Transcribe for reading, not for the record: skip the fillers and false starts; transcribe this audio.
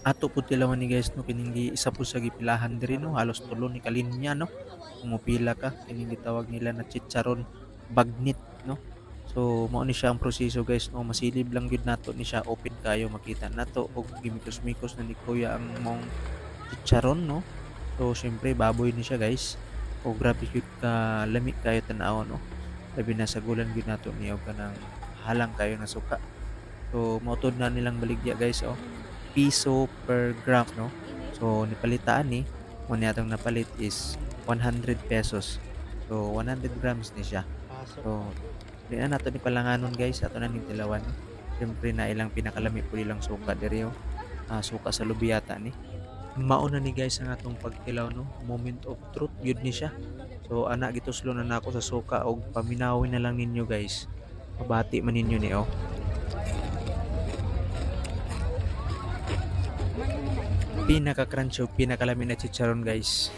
Ato pud tilawan ni guys no kining isa po sa gipilahan diri no halos tulo ni kalinya no. Pumupila ka kining gitawag nila na chicharon bagnit no. So mao ni siya ang proseso guys no masilib lang gyud nato ni siya open kayo makita nato og gimikos-mikos na ni kuya ang mong chicharon no. So syempre baboy ni siya guys. O grabe gyud ka lami kayo tan-aw no. Labi na sa gulan gyud nato ni og kanang halang kayo na suka. So mautod na nilang baligya guys oh. Piso per gram no. So nipalitaan ni mo ni atong napalit is 100 pesos. So 100 grams ni siya. So di na nato ni palanganon guys ato na ning tilawan. Syempre na ilang pinakalami po ilang suka diri oh. Suka sa lubiyata ni. Mao na ni guys ang atong pagtilaw no. Moment of truth gyud ni siya. So ana gituslo na nako sa suka og paminawin na lang ninyo guys. Pabati man ninyo ni oh. Pinaka-crunchy o pinakalamin na chicharon guys.